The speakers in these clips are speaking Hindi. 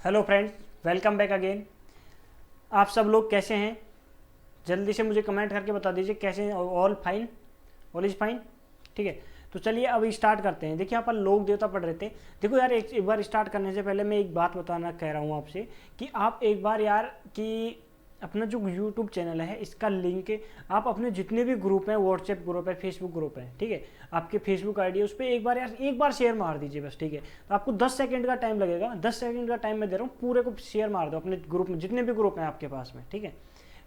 Hello friends, welcome back again. आप सब लोग कैसे हैं? जल्दी से मुझे कमेंट करके बता दीजिए कैसे हैं। All fine, all is fine. ठीक है, तो चलिए अब स्टार्ट करते हैं। देखिए, अपन लोक देवता पढ़ रहे थे। देखो यार, एक बार स्टार्ट करने से पहले मैं एक बात बताना कह रहा हूँ आपसे कि आप एक बार यार कि अपना जो यूट्यूब चैनल है इसका लिंक आप अपने जितने भी ग्रुप हैं, व्हाट्सएप ग्रुप है, फेसबुक ग्रुप है, ठीक है, आपके फेसबुक आईडी है, उस पर एक बार यार एक बार शेयर मार दीजिए बस। ठीक है, तो आपको 10 सेकंड का टाइम लगेगा। 10 सेकंड का टाइम मैं दे रहा हूँ, पूरे को शेयर मार दो अपने ग्रुप में, जितने भी ग्रुप हैं आपके पास में। ठीक है,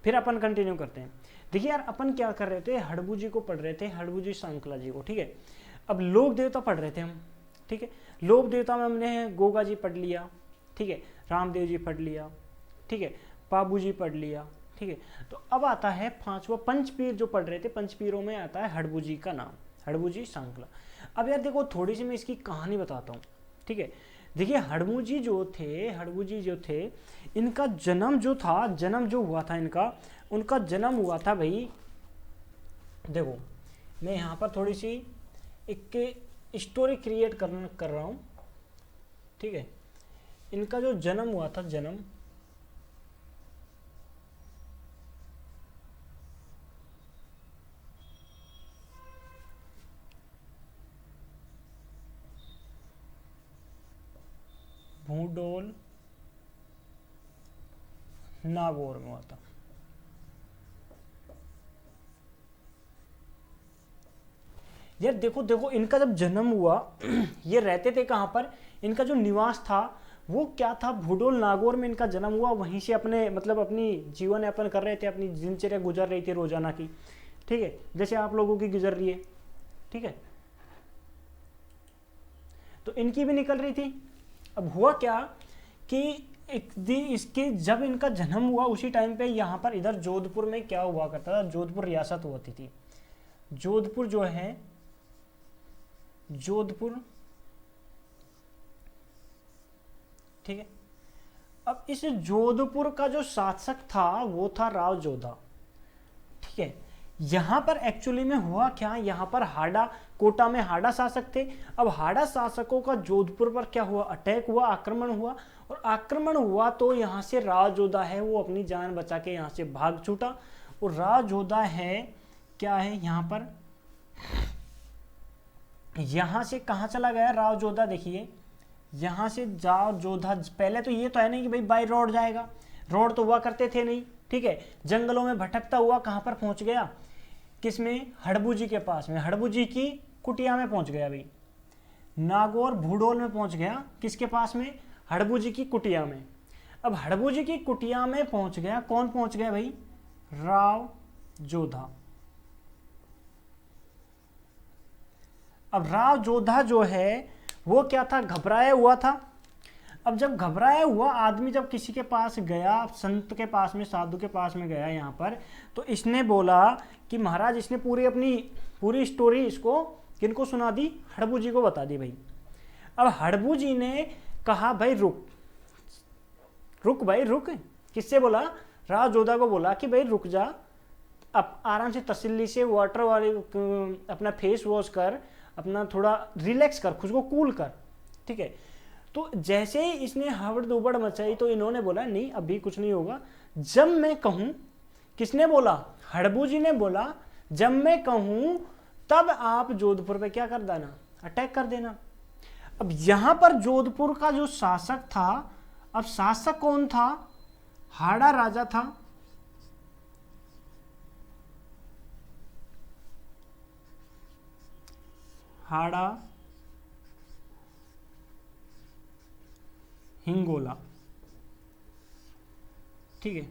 फिर अपन कंटिन्यू करते हैं। देखिए यार, अपन क्या कर रहे थे, हड़बू जी को पढ़ रहे थे, हड़बू जी श्रृंखला जी को। ठीक है, अब लोक देवता पढ़ रहे थे हम। ठीक है, लोक देवता में हमने गोगा जी पढ़ लिया, ठीक है, रामदेव जी पढ़ लिया, ठीक है, पाबू जी पढ़ लिया। ठीक है, तो अब आता है पांचवा पंचपीर जो पढ़ रहे थे। पंचपीरों में आता है हड़बू जी का नाम, हड़बू जी श्रृंखला। अब यार देखो, थोड़ी सी मैं इसकी कहानी बताता हूँ। ठीक है, देखिए हड़बू जी जो थे, इनका जन्म जो था, जन्म जो हुआ था इनका, उनका जन्म हुआ था भाई। देखो, मैं यहाँ पर थोड़ी सी एक स्टोरी क्रिएट कर रहा हूँ। ठीक है, इनका जो जन्म हुआ था, जन्म भूडोल नागौर में हुआ था। यार देखो देखो, इनका जब जन्म हुआ ये रहते थे कहाँ पर, इनका जो निवास था वो क्या था, भूडोल नागौर में इनका जन्म हुआ। वहीं से अपने मतलब अपनी जीवन यापन कर रहे थे, अपनी दिनचर्या गुजर रही थी रोजाना की। ठीक है, जैसे आप लोगों की गुजर रही है। ठीक है, तो इनकी भी निकल रही थी। अब हुआ क्या कि एक दिन इसके जब इनका जन्म हुआ उसी टाइम पे यहाँ पर इधर जोधपुर में क्या हुआ करता था, जोधपुर रियासत होती थी। जोधपुर जो है, जोधपुर, ठीक है, अब इस जोधपुर का जो शासक था वो था राव जोधा। ठीक है, यहां पर एक्चुअली में हुआ क्या, यहां पर हाड़ा, कोटा में हाड़ा शासक थे। अब हाड़ा शासकों का जोधपुर पर क्या हुआ, अटैक हुआ, आक्रमण हुआ। और आक्रमण हुआ तो यहां से राव जोधा है वो अपनी जान बचा के यहां से भाग छूटा। और राव जोधा है क्या है यहां पर, यहां से कहां चला गया राव जोधा, देखिए यहां से राव जोधा, पहले तो ये तो है नहीं कि भाई बाई रोड जाएगा, रोड तो हुआ करते थे नहीं। ठीक है, जंगलों में भटकता हुआ कहां पर पहुंच गया, किसमें, हड़बू जी के पास में, हड़बू जी की कुटिया में पहुंच गया भाई। नागौर भूडोल में पहुंच गया, किसके पास में, हड़बू जी की कुटिया में। अब हड़बू जी की कुटिया में पहुंच गया, कौन पहुंच गया भाई, राव जोधा। अब राव जोधा जो है वो क्या था, घबराया हुआ था। अब जब घबराया हुआ आदमी जब किसी के पास गया, संत के पास में, साधु के पास में गया यहाँ पर, तो इसने बोला कि महाराज, इसने पूरी अपनी पूरी स्टोरी इसको किनको सुना दी, हड़बू जी को बता दी भाई। अब हड़बू जी ने कहा भाई रुक, रुक भाई रुक। किससे बोला, राव जोधा को बोला कि भाई रुक जा, अब आराम से तसल्ली से वाटर वाले अपना फेस वॉश कर, अपना थोड़ा रिलैक्स कर, खुद को कूल कर। ठीक है, तो जैसे ही इसने हवड़ दुबड़ मचाई तो इन्होंने बोला नहीं अभी कुछ नहीं होगा, जब मैं कहूं, किसने बोला, हड़बू जी ने बोला, जब मैं कहूं तब आप जोधपुर पे क्या कर देना, अटैक कर देना। अब यहां पर जोधपुर का जो शासक था, अब शासक कौन था, हाड़ा राजा था। हाड़ा हिंगोला। ठीक है,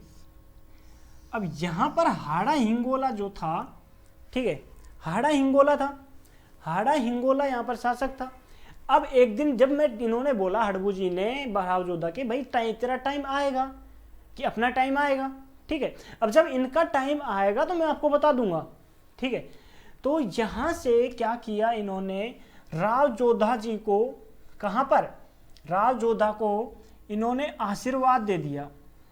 अब यहां पर हाड़ा हिंगोला जो था, ठीक है, हाड़ा हिंगोला था, हाड़ा हिंगोला यहां पर शासक था। अब एक दिन जब मैं, इन्होंने बोला, हड़बू जी ने राव जोधा के, भाई तेरा टाइम आएगा, कि अपना टाइम आएगा। ठीक है, अब जब इनका टाइम आएगा तो मैं आपको बता दूंगा। ठीक है, तो यहां से क्या किया इन्होंने, राव जोधा जी को, कहां पर, राव जोधा को इन्होंने आशीर्वाद दे दिया।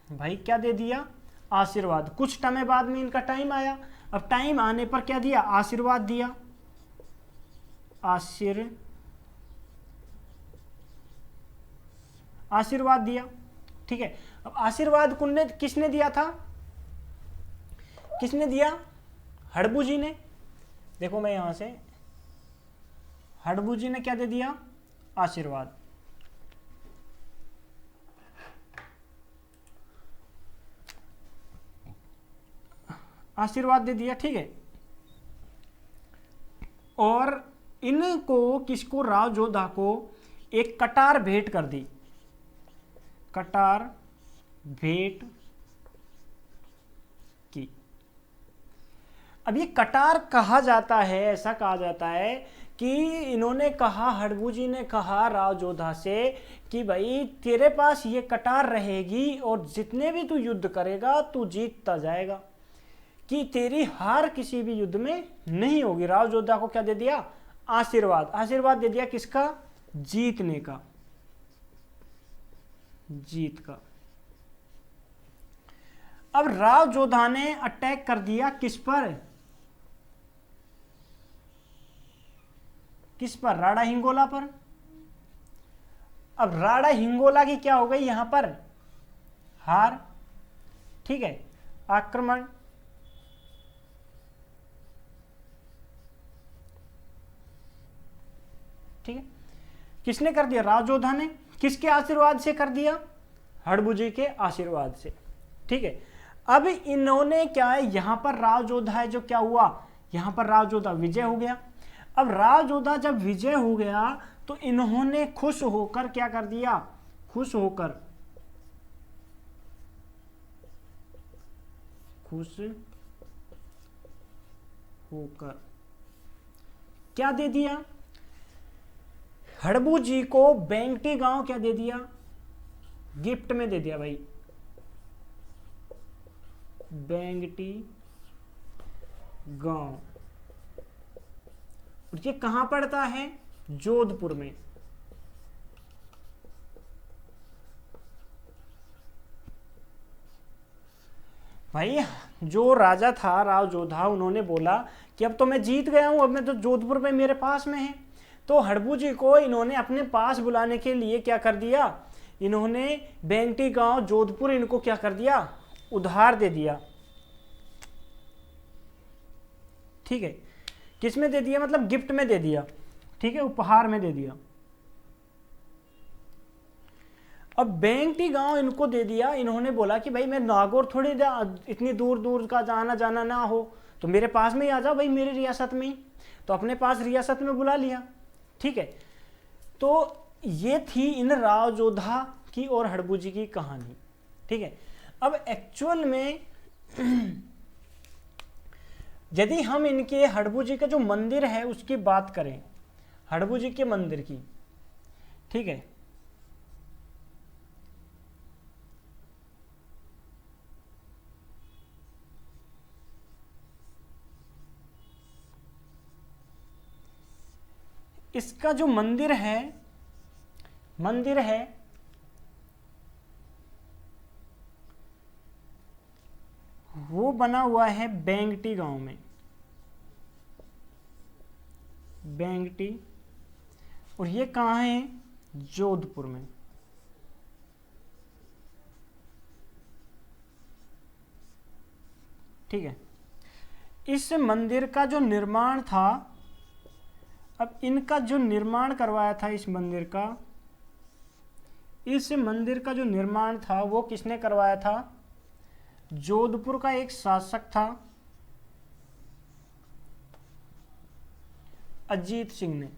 भाई क्या दे दिया, आशीर्वाद। कुछ समय बाद में इनका टाइम आया, अब टाइम आने पर क्या दिया, आशीर्वाद दिया, आशीर्वाद दिया। ठीक है। अब आशीर्वाद किसने दिया था, किसने दिया, हड़बू जी ने। देखो मैं यहां से, हड़बू जी ने क्या दे दिया, आशीर्वाद। आशीर्वाद दे दिया, ठीक है। और इनको किसको, राव जोधा को एक कटार भेंट कर दी, कटार भेंट की। अब ये कटार कहा जाता है, ऐसा कहा जाता है कि इन्होंने कहा, हड़बू जी ने कहा राव जोधा से कि भाई तेरे पास ये कटार रहेगी और जितने भी तू युद्ध करेगा तू जीतता जाएगा, कि तेरी हार किसी भी युद्ध में नहीं होगी। राव जोधा को क्या दे दिया, आशीर्वाद। आशीर्वाद दे दिया किसका, जीतने का, जीत का। अब राव जोधा ने अटैक कर दिया किस पर, किस पर, राणा हिंगोला पर। अब राणा हिंगोला की क्या हो गई यहां पर, हार, ठीक है। आक्रमण, ठीक है। किसने कर दिया, राव जोधा ने। किसके आशीर्वाद से कर दिया, हड़बू जी के आशीर्वाद से, ठीक है। अब इन्होंने क्या है, यहां पर राव जोधा है जो क्या हुआ, यहां पर राव जोधा विजय हो गया। अब राव जोधा जब विजय हो गया तो इन्होंने खुश होकर क्या कर दिया, खुश होकर, खुश होकर क्या दे दिया, हड़बू जी को बेंगटी गांव क्या दे दिया, गिफ्ट में दे दिया भाई, बेंगटी गांव। ये कहां पड़ता है, जोधपुर में। भाई जो राजा था राव जोधा, उन्होंने बोला कि अब तो मैं जीत गया हूं, अब मैं तो जोधपुर में मेरे पास में है। तो हड़बू जी को इन्होंने अपने पास बुलाने के लिए क्या कर दिया, इन्होंने बेंगटी गांव जोधपुर इनको क्या कर दिया, उधार दे दिया, ठीक है। किस में दे दिया, मतलब गिफ्ट में दे दिया, ठीक है, उपहार में दे दिया। अब बेंगटी गांव इनको दे दिया, इन्होंने बोला कि भाई मैं नागौर थोड़ी इतनी दूर दूर का जाना जाना ना हो, तो मेरे पास में ही आ जाओ भाई, मेरी रियासत में ही। तो अपने पास रियासत में बुला लिया, ठीक है। तो ये थी इन राव जोधा की और हड़बू जी की कहानी, ठीक है। अब एक्चुअल में यदि हम इनके हड़बू जी का जो मंदिर है उसकी बात करें, हड़बू जी के मंदिर की, ठीक है, इसका जो मंदिर है, मंदिर है वो बना हुआ है बेंगटी गांव में, बेंगटी। और ये कहाँ है, जोधपुर में, ठीक है। इस मंदिर का जो निर्माण था, अब इनका जो निर्माण करवाया था इस मंदिर का, इस मंदिर का जो निर्माण था वो किसने करवाया था, जोधपुर का एक शासक था, अजीत सिंह ने।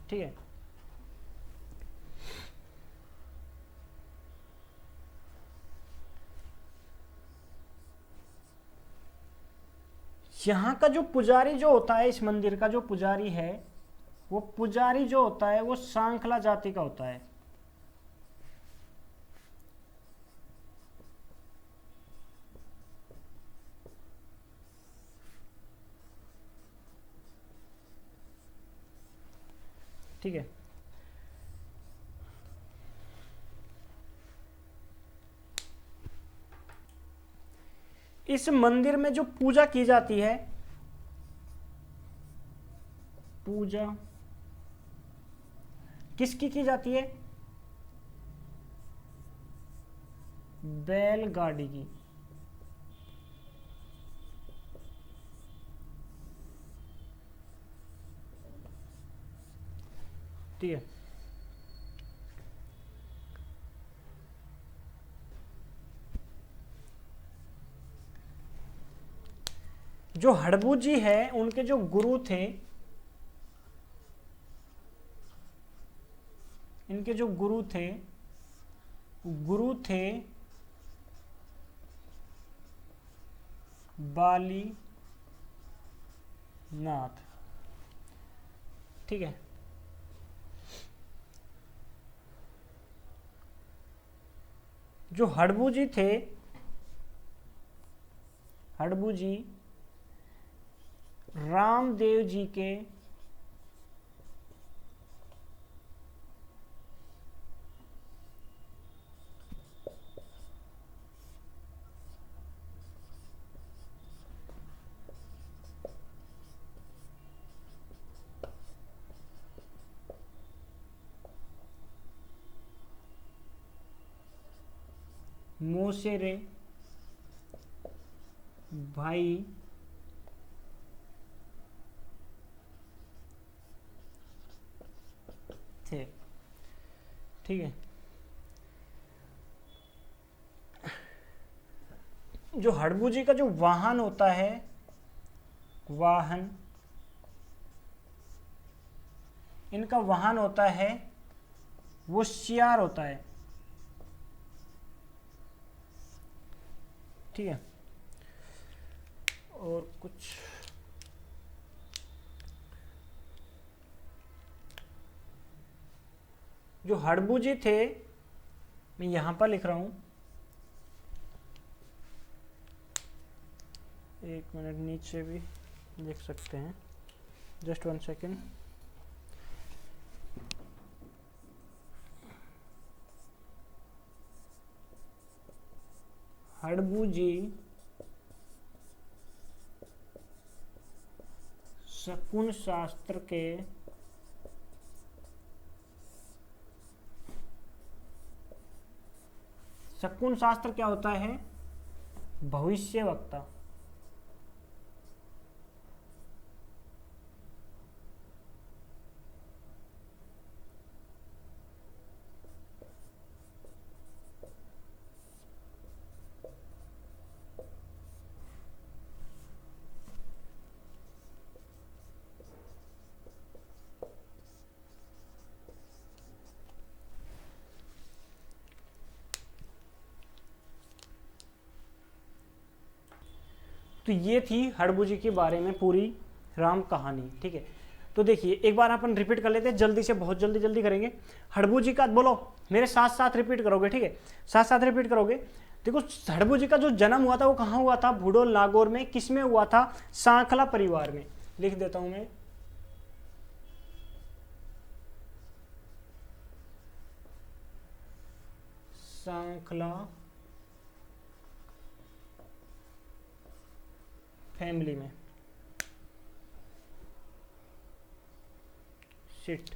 ठीक है। यहाँ का जो पुजारी जो होता है, इस मंदिर का जो पुजारी है, वो पुजारी जो होता है वो सांखला जाति का होता है, ठीक है। इस मंदिर में जो पूजा की जाती है, पूजा किसकी की जाती है? बैलगाड़ी की। ठीक है, जो हड़बू जी है उनके जो गुरु थे, इनके जो गुरु थे बाली नाथ। ठीक है, जो हड़बू जी थे, हड़बू जी रामदेव जी के मोसेरे भाई थे। ठीक है, जो हड़बू जी का जो वाहन होता है, वाहन, इनका वाहन होता है वो सियार होता है। ठीक है, और कुछ जो हड़बू जी थे, मैं यहां पर लिख रहा हूं, एक मिनट नीचे भी लिख सकते हैं, जस्ट 1 सेकेंड। हड़बू जी शकुन शास्त्र के शकुन शास्त्र क्या होता है? भविष्यवक्ता। तो ये थी हड़बू जी के बारे में पूरी राम कहानी। ठीक है, तो देखिए एक बार अपन रिपीट कर लेते हैं जल्दी से, बहुत जल्दी जल्दी करेंगे। हड़बू जी का बोलो, मेरे साथ साथ रिपीट करोगे। ठीक है, साथ साथ रिपीट करोगे। देखो, हड़बू जी का जो जन्म हुआ था वो कहाँ हुआ था? भूडोल नागौर में। किस में हुआ था? सांखला परिवार में। लिख देता हूं मैं, सांखला फैमिली में। शिट।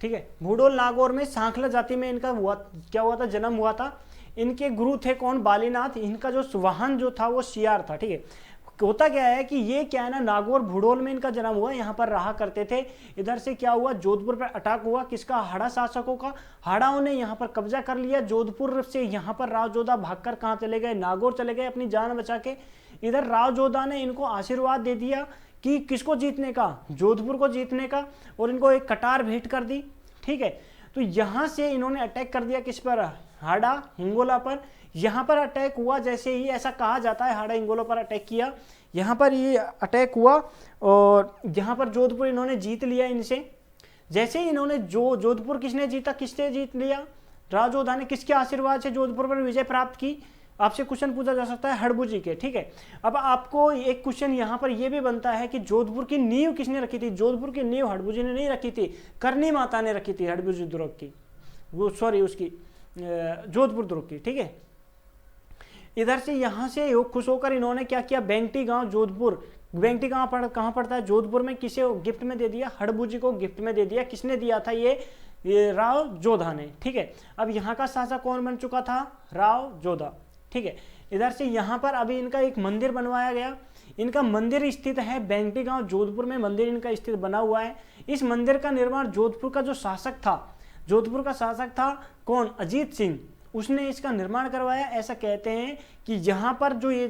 ठीक है, भूडोल नागौर में सांखला जाति में इनका हुआ, क्या हुआ था? जन्म हुआ था। इनके गुरु थे कौन? बालीनाथ। इनका जो वाहन जो था वो सियार था। ठीक है, होता क्या है कि ये क्या है ना, नागौर भूडोल में इनका जन्म हुआ, यहाँ पर रहा करते थे। इधर से क्या हुआ? जोधपुर पर अटैक हुआ। किसका? हाड़ा शासकों का। हाड़ाओं ने यहाँ पर कब्जा कर लिया। जोधपुर से यहाँ पर राव जोधा भागकर कहाँ चले गए? नागौर चले गए अपनी जान बचा के। इधर राव जोधा ने इनको आशीर्वाद दे दिया कि किसको जीतने का? जोधपुर को जीतने का, और इनको एक कटार भेंट कर दी। ठीक है, तो यहाँ से इन्होंने अटैक कर दिया किस पर? हाड़ा हिंगोला पर। यहाँ पर अटैक हुआ, जैसे ही ऐसा कहा जाता है हाड़ा हिंगोला पर अटैक किया, यहाँ पर ये अटैक हुआ और यहाँ पर जोधपुर इन्होंने जीत लिया इनसे। जैसे ही इन्होंने जोधपुर किसने जीता? किसने जीत लिया? राव जोधा ने। किसके आशीर्वाद से जोधपुर पर विजय प्राप्त की? आपसे क्वेश्चन पूछा जा सकता है हड़बू जी के। ठीक है, अब आपको एक क्वेश्चन यहाँ पर यह भी बनता है कि जोधपुर की नींव किसने रखी थी? जोधपुर की नींव हड़बू जी ने नहीं रखी थी, करनी माता ने रखी थी हड़बू जी दुर्ग की, वो सॉरी उसकी जोधपुर दुर्ग की। ठीक है, इधर से यहाँ से खुश होकर इन्होंने क्या किया, बेंगटी गांव जोधपुर, बेंगटी गांव कहाँ पड़ता है, जोधपुर में, किसे गिफ्ट में दे दिया, हड़बू जी को गिफ्ट में दे दिया। किसने दिया था, ये राव जोधा ने। ठीक है, अब यहाँ का शासक कौन बन चुका था, राव जोधा। ठीक है, इधर से यहाँ पर अभी इनका एक मंदिर बनवाया गया। इनका मंदिर स्थित है बेंगटी गांव जोधपुर में, मंदिर इनका स्थित बना हुआ है। इस मंदिर का निर्माण जोधपुर का जो शासक था, जोधपुर का शासक था कौन, अजीत सिंह, उसने इसका निर्माण करवाया। ऐसा कहते हैं कि यहाँ पर जो ये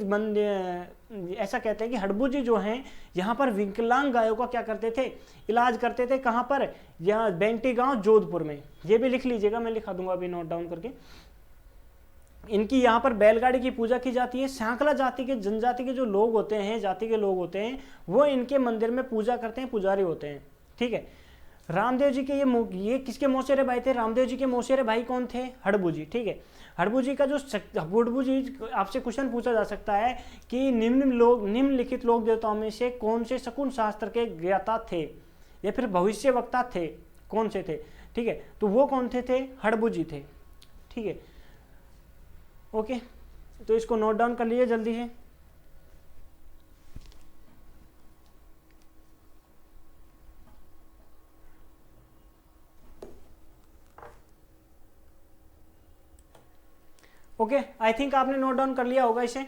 ऐसा कहते हैं कि हड़बू जी जो हैं यहाँ पर विकलांग गायों का क्या करते थे, इलाज करते थे। कहाँ पर, यहाँ बेंगटी गांव जोधपुर में। ये भी लिख लीजिएगा, मैं लिखा दूंगा अभी नोट डाउन करके। इनकी यहाँ पर बैलगाड़ी की पूजा की जाती है। सांकला जाति के, जनजाति के जो लोग होते हैं, जाति के लोग होते हैं, वो इनके मंदिर में पूजा करते हैं, पुजारी होते हैं। ठीक है, रामदेव जी के ये किसके मौसेरे भाई थे, रामदेव जी के मौसेरे भाई कौन थे, हड़बू जी। ठीक है, हड़बू जी का जो हड़बू जी, आपसे क्वेश्चन पूछा जा सकता है कि निम्नलिखित लोक देवताओं में से कौन से शकुन शास्त्र के ज्ञाता थे या फिर भविष्य वक्ता थे, कौन से थे। ठीक है, तो वो कौन थे, हड़बू जी थे। ठीक है, ओके, तो इसको नोट डाउन कर लीजिए जल्दी से। ओके, आई थिंक आपने नोट डाउन कर लिया होगा इसे।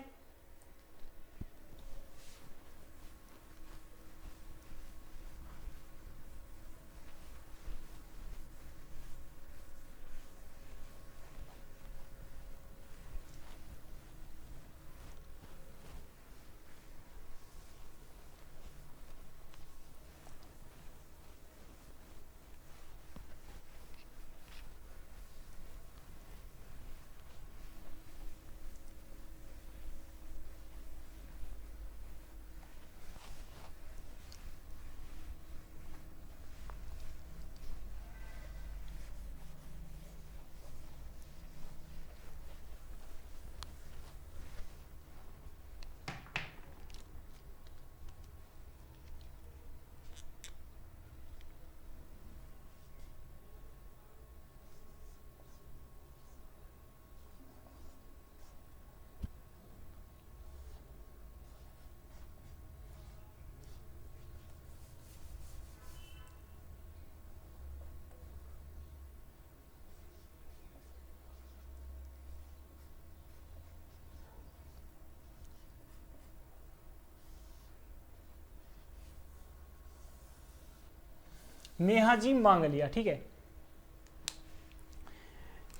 मेहाजी मांगलिया। ठीक है,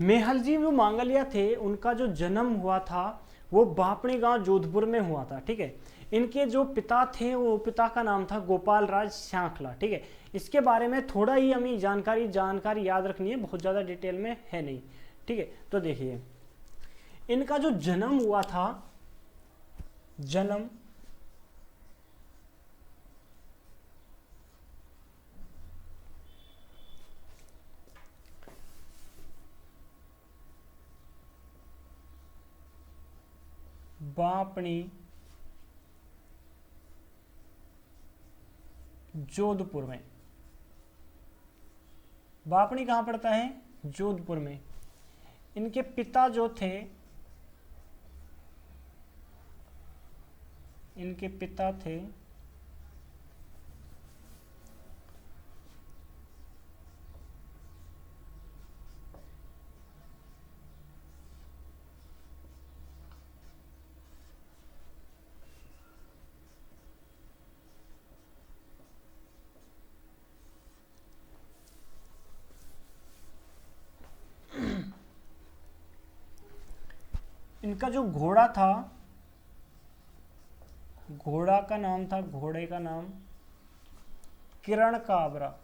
मेहलजी जो मांगलिया थे, उनका जो जन्म हुआ था वो बापणी गांव जोधपुर में हुआ था। ठीक है, इनके जो पिता थे, वो पिता का नाम था गोपाल राज सांखला। ठीक है, इसके बारे में थोड़ा ही हमें जानकारी याद रखनी है, बहुत ज़्यादा डिटेल में है नहीं। ठीक है, तो देखिए इनका जो जन्म हुआ था, जन्म बापणी जोधपुर में। बापणी कहाँ पड़ता है, जोधपुर में। इनके पिता जो थे, इनके पिता थे इनका जो घोड़ा था, घोड़ा का नाम था, घोड़े का नाम किरण काबरा।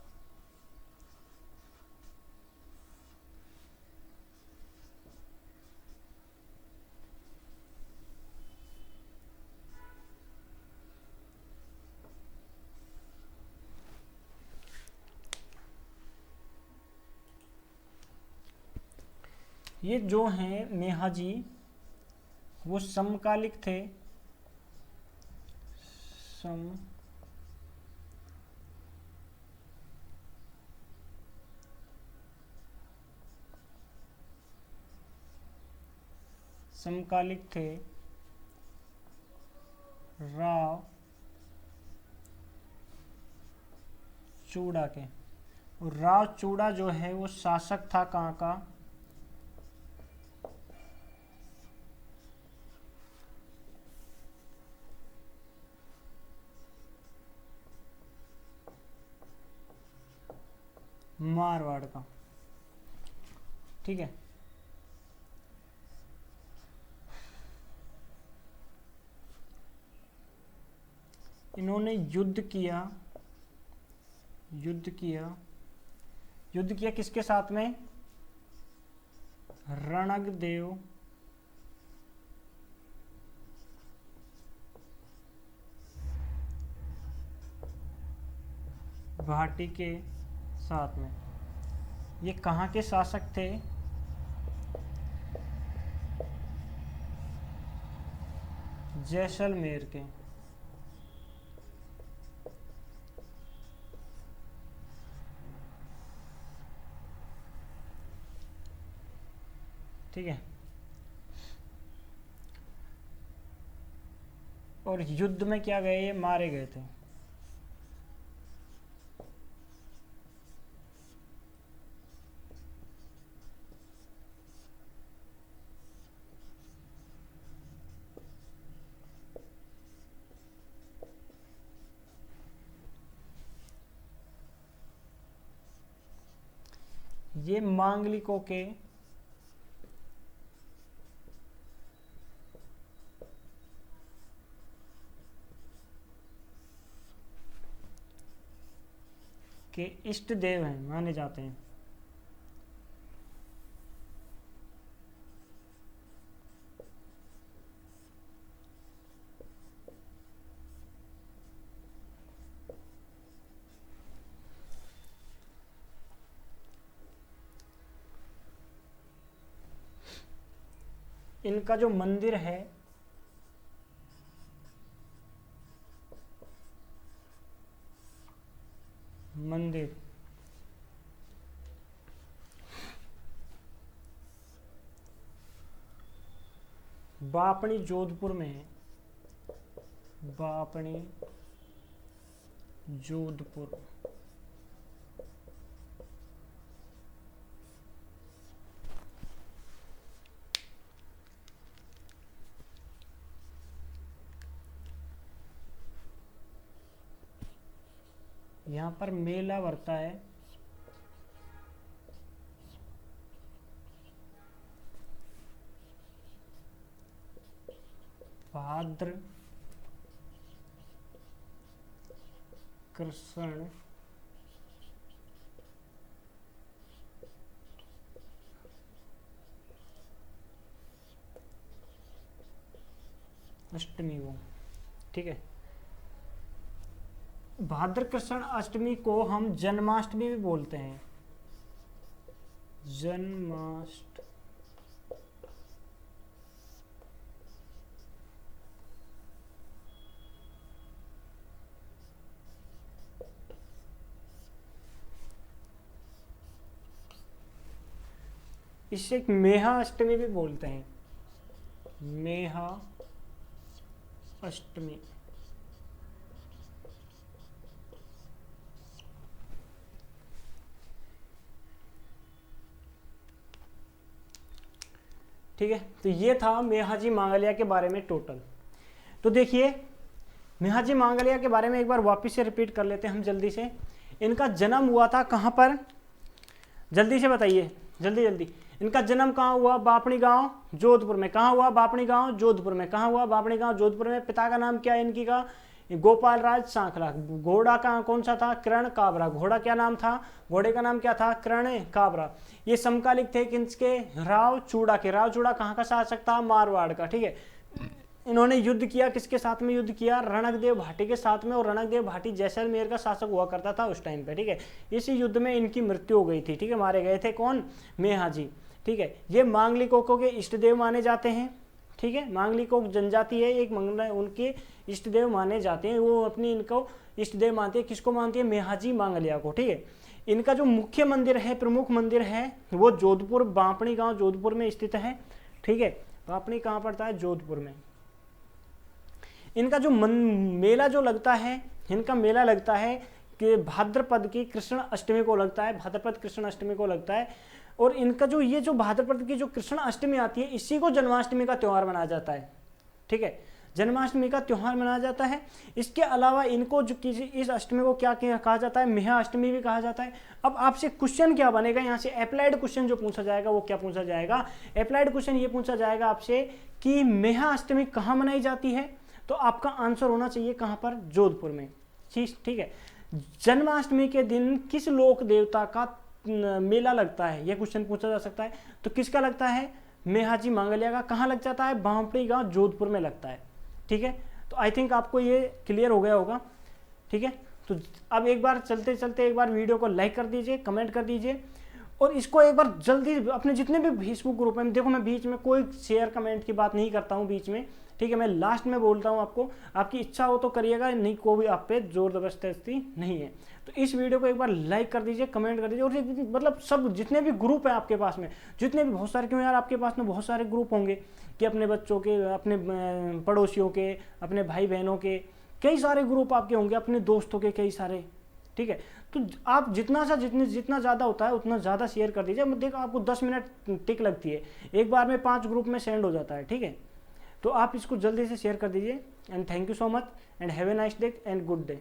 ये जो हैं मेहाजी, वो समकालिक थे, समकालिक थे राव चूड़ा के। और राव चूड़ा जो है वो शासक था कहाँ का? मारवाड़ का। ठीक है, इन्होंने युद्ध किया किसके साथ में? रणकदेव भाटी के साथ में। ये कहाँ के शासक थे? जैसलमेर के। ठीक है, और युद्ध में क्या गए? ये मारे गए थे। ये मांगलिकों के इष्ट देव हैं, माने जाते हैं। इनका जो मंदिर है बापणी जोधपुर में है। बापणी जोधपुर। यहाँ पर मेला भरता है भाद्र कृष्ण अष्टमी को। ठीक है, भाद्र कृष्ण अष्टमी को हम जन्माष्टमी भी बोलते हैं। जन्माष्टमी। इसे एक मेहा अष्टमी भी बोलते हैं। मेहा अष्टमी। ठीक है, तो ये था मेहाजी मांगलिया के बारे में टोटल। तो देखिए, मेहाजी मांगलिया के बारे में एक बार वापस से रिपीट कर लेते हैं हम जल्दी से। इनका जन्म हुआ था कहाँ पर? जल्दी से बताइए, जल्दी जल्दी। इनका जन्म कहाँ हुआ? बापणी गांव जोधपुर में। कहाँ हुआ? बापणी गांव जोधपुर में। कहाँ हुआ? बापणी गांव जोधपुर में। पिता का नाम क्या है इनकी का? गोपाल राज सांखला। घोड़ा का कौन सा था? कर्ण काबरा। घोड़ा क्या नाम था? घोड़े का नाम क्या था? कर्ण काबरा। ये समकालिक थे किसके? राव चूड़ा के। राव चूड़ा कहाँ का शासक था? मारवाड़ का। ठीक है, इन्होंने युद्ध किया किसके साथ में? युद्ध किया रणकदेव भाटी के साथ में। और रणकदेव भाटी जैसलमेर का शासक हुआ करता था उस टाइम पे। ठीक है, इसी युद्ध में इनकी मृत्यु हो गई थी। ठीक है, मारे गए थे कौन? मेहाजी। ठीक है, ये मांगलिकों के इष्ट देव माने जाते हैं। ठीक है, मांगलिकों जनजाति है एक, उनके इष्ट देव माने जाते हैं। वो अपनी इनको इष्ट देव मानते हैं। किसको मानती है? मेहाजी मांगलिया को। ठीक है, इनका जो मुख्य मंदिर है, प्रमुख मंदिर है, वो जोधपुर बापणी गांव जोधपुर में स्थित है। ठीक है, तो अपनी कहाँ पड़ता है, जोधपुर में। इनका जो मेला जो लगता है, इनका मेला लगता है कि भाद्रपद की कृष्ण अष्टमी को लगता है, भाद्रपद कृष्ण अष्टमी को लगता है। और इनका जो ये जो भाद्रपद की जो कृष्ण अष्टमी आती है, इसी को जन्माष्टमी का त्यौहार मनाया जाता है, ठीक है, जन्माष्टमी का त्यौहार मनाया जाता है। इसके अलावा इनको जो इस अष्टमी को क्या कहा जाता है, मेहा अष्टमी भी कहा जाता है। अब आपसे क्वेश्चन क्या बनेगा यहाँ से, अप्लाइड क्वेश्चन जो पूछा जाएगा वो क्या पूछा जाएगा, अप्लाइड क्वेश्चन ये पूछा जाएगा आपसे कि मेहा अष्टमी कहाँ मनाई जाती है, तो आपका आंसर होना चाहिए कहाँ पर, जोधपुर में, ठीक है। जन्माष्टमी के दिन किस लोक देवता का मेला लगता है, यह क्वेश्चन पूछा जा सकता है। तो किसका लगता है, मेहाजी मांगलिया का। कहाँ लग जाता है, बांपड़ी गांव, जोधपुर में लगता है, ठीक है। तो आई थिंक आपको ये क्लियर हो गया होगा, ठीक है। तो अब एक बार चलते चलते एक बार वीडियो को लाइक कर दीजिए, कमेंट कर दीजिए, और इसको एक बार जल्दी अपने जितने भी फेसबुक ग्रुप में, देखो मैं बीच में कोई शेयर कमेंट की बात नहीं करता हूँ बीच में, ठीक है, मैं लास्ट में बोलता हूँ आपको, आपकी इच्छा हो तो करिएगा, नहीं कोई आप पे जोर जबरदस्ती नहीं है। तो इस वीडियो को एक बार लाइक कर दीजिए, कमेंट कर दीजिए, और मतलब सब जितने भी ग्रुप है आपके पास में, जितने भी, बहुत सारे, क्यों यार आपके पास में बहुत सारे ग्रुप होंगे कि अपने बच्चों के, अपने पड़ोसियों के, अपने भाई बहनों के, कई सारे ग्रुप आपके होंगे, अपने दोस्तों के कई सारे, ठीक है। तो आप जितना ज़्यादा होता है उतना ज़्यादा शेयर कर दीजिए। देखो आपको 10 मिनट टिक लगती है, एक बार में 5 ग्रुप में सेंड हो जाता है, ठीक है। तो आप इसको जल्दी से शेयर कर दीजिए, and thank you so much, and have a nice day and good day.